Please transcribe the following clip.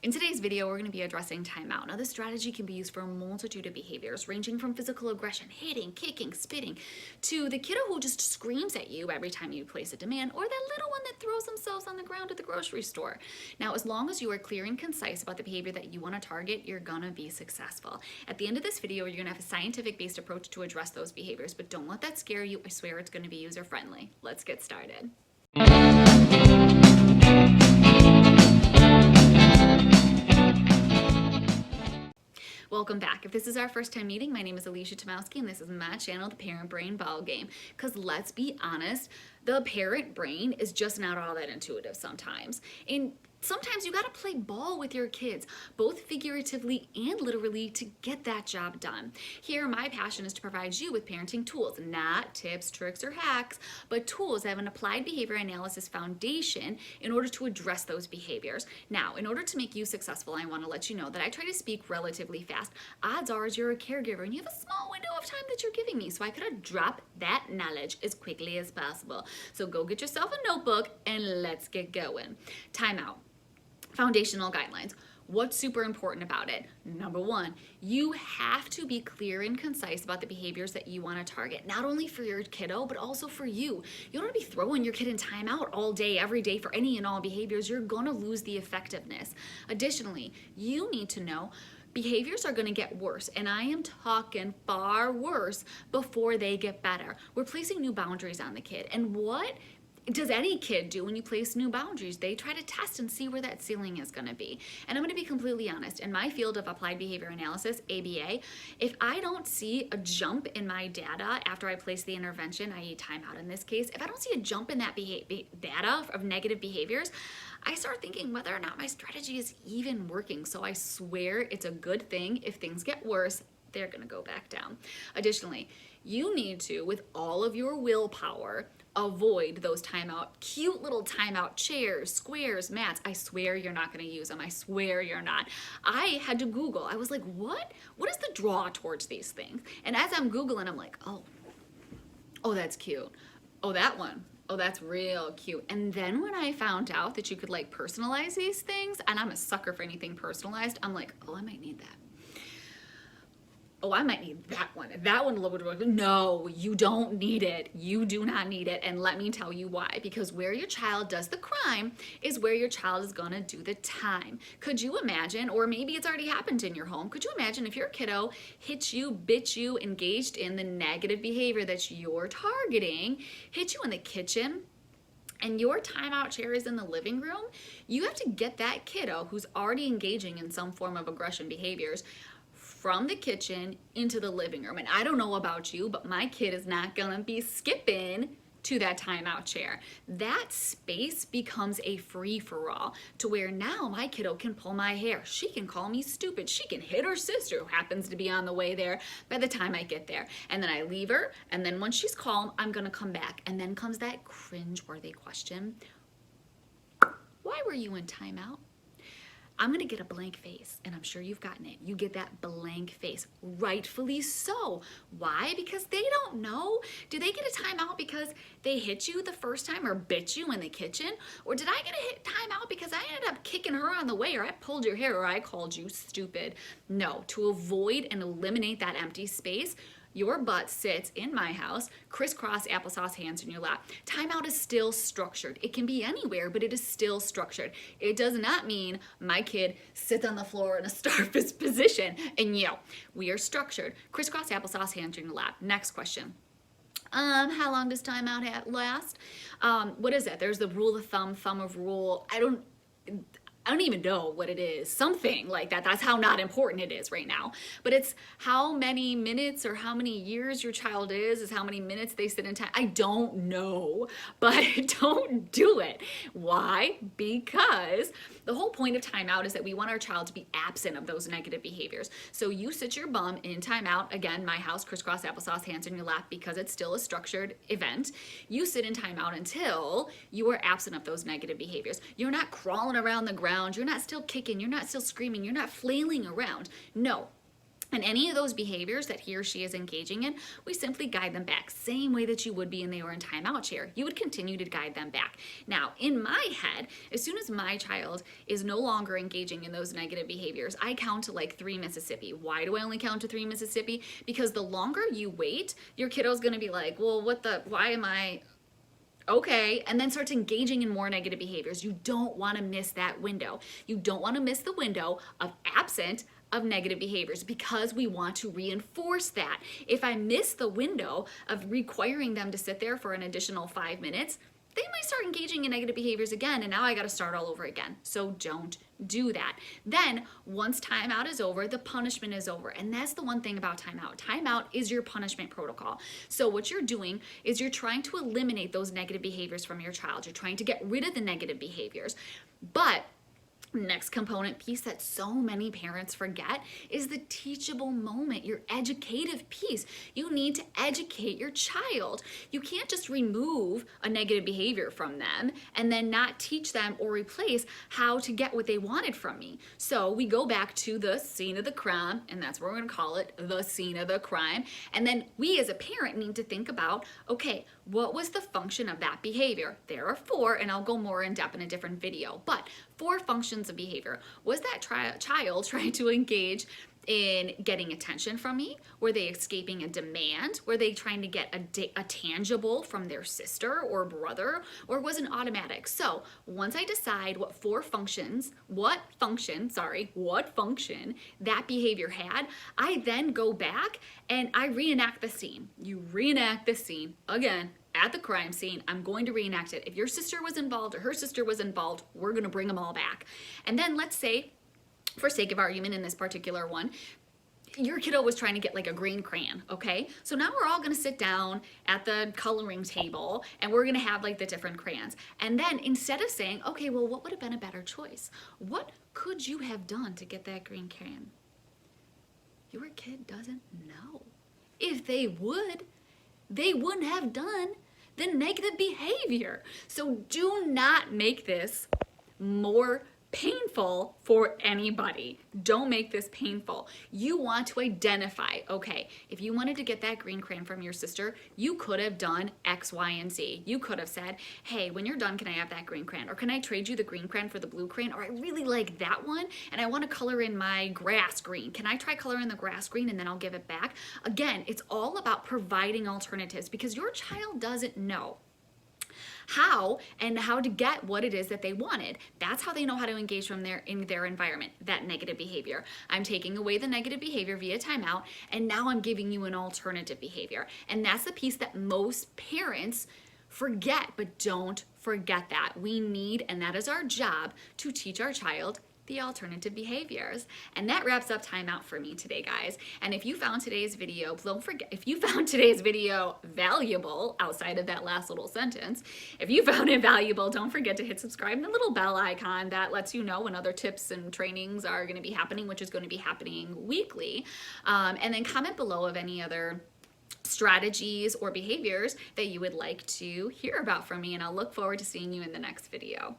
In today's video, we're going to be addressing timeout. Now, this strategy can be used for a multitude of behaviors, ranging from physical aggression, hitting, kicking, spitting, to the kiddo who just screams at you every time you place a demand, or that little one that throws themselves on the ground at the grocery store. Now, as long as you are clear and concise about the behavior that you want to target, you're going to be successful. At the end of this video, you're going to have a scientific-based approach to address those behaviors, but don't let that scare you. I swear it's going to be user-friendly. Let's get started. Welcome back. If this is our first time meeting, my name is Alicia Tomowski, and this is my channel, The Parent Brain Ball Game. Because let's be honest, the parent brain is just not all that intuitive sometimes. And sometimes you gotta play ball with your kids, both figuratively and literally, to get that job done. Here, my passion is to provide you with parenting tools, not tips, tricks, or hacks, but tools that have an applied behavior analysis foundation in order to address those behaviors. Now, in order to make you successful, I wanna let you know that I try to speak relatively fast. Odds are you're a caregiver and you have a small window of time that you're giving me, so I could drop that knowledge as quickly as possible. So go get yourself a notebook and let's get going. Timeout. Foundational guidelines. What's super important about it? Number one, you have to be clear and concise about the behaviors that you want to target, not only for your kiddo, but also for you. You don't want to be throwing your kid in timeout all day, every day for any and all behaviors. You're going to lose the effectiveness. Additionally, you need to know behaviors are going to get worse, and I am talking far worse before they get better. We're placing new boundaries on the kid, and what does any kid do when you place new boundaries? They try to test and see where that ceiling is going to be. And I'm going to be completely honest. In my field of applied behavior analysis, ABA, if I don't see a jump in my data after I place the intervention, i.e. timeout in this case, if I don't see a jump in that data of negative behaviors, I start thinking whether or not my strategy is even working. So I swear it's a good thing. If things get worse, they're going to go back down. Additionally, you need to, with all of your willpower, avoid those cute little timeout chairs, squares, mats. I swear you're not going to use them. I swear you're not. I had to Google. I was like, what is the draw towards these things? And as I'm Googling, I'm like, oh, that's cute. Oh, that one. Oh, that's real cute. And then when I found out that you could like personalize these things, and I'm a sucker for anything personalized, I'm like, oh, I might need that. Oh, I might need that one. That one looked really good. No, you don't need it. You do not need it. And let me tell you why. Because where your child does the crime is where your child is gonna do the time. Could you imagine, or maybe it's already happened in your home, could you imagine if your kiddo hit you, bit you, engaged in the negative behavior that you're targeting, hit you in the kitchen, and your timeout chair is in the living room? You have to get that kiddo who's already engaging in some form of aggression behaviors from the kitchen into the living room. And I don't know about you, but my kid is not gonna be skipping to that timeout chair. That space becomes a free-for-all, to where now my kiddo can pull my hair. She can call me stupid. She can hit her sister who happens to be on the way there by the time I get there. And then I leave her, and then once she's calm, I'm gonna come back. And then comes that cringe-worthy question. Why were you in timeout? I'm gonna get a blank face, and I'm sure you've gotten it. You get that blank face, rightfully so. Why? Because they don't know. Did they get a timeout because they hit you the first time or bit you in the kitchen? Or did I get a timeout because I ended up kicking her on the way, or I pulled your hair, or I called you stupid? No, to avoid and eliminate that empty space, your butt sits in my house, crisscross applesauce hands in your lap. Timeout is still structured. It can be anywhere, but it is still structured. It does not mean my kid sits on the floor in a starfish position and yell. We are structured. Crisscross applesauce hands in your lap. Next question. How long does timeout last? What is it? There's the rule of thumb of rule. I don't even know what it is. Something like that. That's how not important it is right now. But it's how many minutes or how many years your child is how many minutes they sit in time. I don't know, but don't do it. Why? Because the whole point of timeout is that we want our child to be absent of those negative behaviors. So you sit your bum in timeout. Again, my house, crisscross applesauce, hands in your lap, because it's still a structured event. You sit in timeout until you are absent of those negative behaviors. You're not crawling around the ground. You're not still kicking. You're not still screaming. You're not flailing around. No. And any of those behaviors that he or she is engaging in, we simply guide them back. Same way that you would be when they were in timeout chair. You would continue to guide them back. Now, in my head, as soon as my child is no longer engaging in those negative behaviors, I count to like 3 Mississippi. Why do I only count to 3 Mississippi? Because the longer you wait, your kiddo's gonna be like, well, why am I, okay, and then starts engaging in more negative behaviors. You don't want to miss that window. You don't want to miss the window of absent of negative behaviors because we want to reinforce that. If I miss the window of requiring them to sit there for an additional 5 minutes, they might start engaging in negative behaviors again, and now I got to start all over again. So don't do that. Then once timeout is over, the punishment is over. And that's the one thing about timeout. Timeout is your punishment protocol. So what you're doing is you're trying to eliminate those negative behaviors from your child. You're trying to get rid of the negative behaviors. But next component piece that so many parents forget is the teachable moment, your educative piece. You need to educate your child. You can't just remove a negative behavior from them and then not teach them or replace how to get what they wanted from me. So we go back to the scene of the crime, and that's what we're going to call it, the scene of the crime. And then we as a parent need to think about, okay, what was the function of that behavior? There are 4, and I'll go more in depth in a different video, but 4 functions of behavior. Was that child trying to engage in getting attention from me? Were they escaping a demand? Were they trying to get a tangible from their sister or brother? Or was it automatic? So once I decide what function that behavior had, I then go back and I reenact the scene. You reenact the scene again. At the crime scene, I'm going to reenact it. If your sister was involved or her sister was involved, we're going to bring them all back. And then let's say, for sake of argument in this particular one, your kiddo was trying to get like a green crayon, okay? So now we're all gonna sit down at the coloring table and we're gonna have like the different crayons. And then instead of saying, okay, well, what would have been a better choice? What could you have done to get that green crayon? Your kid doesn't know. If they would, they wouldn't have done the negative behavior. So do not make this more painful for anybody. Don't make this painful. You want to identify, okay, if you wanted to get that green crayon from your sister, you could have done X, Y, and Z. You could have said, hey, when you're done, can I have that green crayon? Or can I trade you the green crayon for the blue crayon? Or I really like that one and I want to color in my grass green. Can I try coloring the grass green and then I'll give it back? Again, it's all about providing alternatives because your child doesn't know how to get what it is that they wanted. That's how they know how to engage in their environment, that negative behavior. I'm taking away the negative behavior via timeout, and now I'm giving you an alternative behavior. And that's the piece that most parents forget, but don't forget that. We need, and that is our job, to teach our child the alternative behaviors. And that wraps up timeout for me today, guys. And if you found today's video, don't forget, if you found today's video valuable, outside of that last little sentence, if you found it valuable, don't forget to hit subscribe and the little bell icon that lets you know when other tips and trainings are going to be happening, which is going to be happening weekly. And then comment below of any other strategies or behaviors that you would like to hear about from me, and I'll look forward to seeing you in the next video.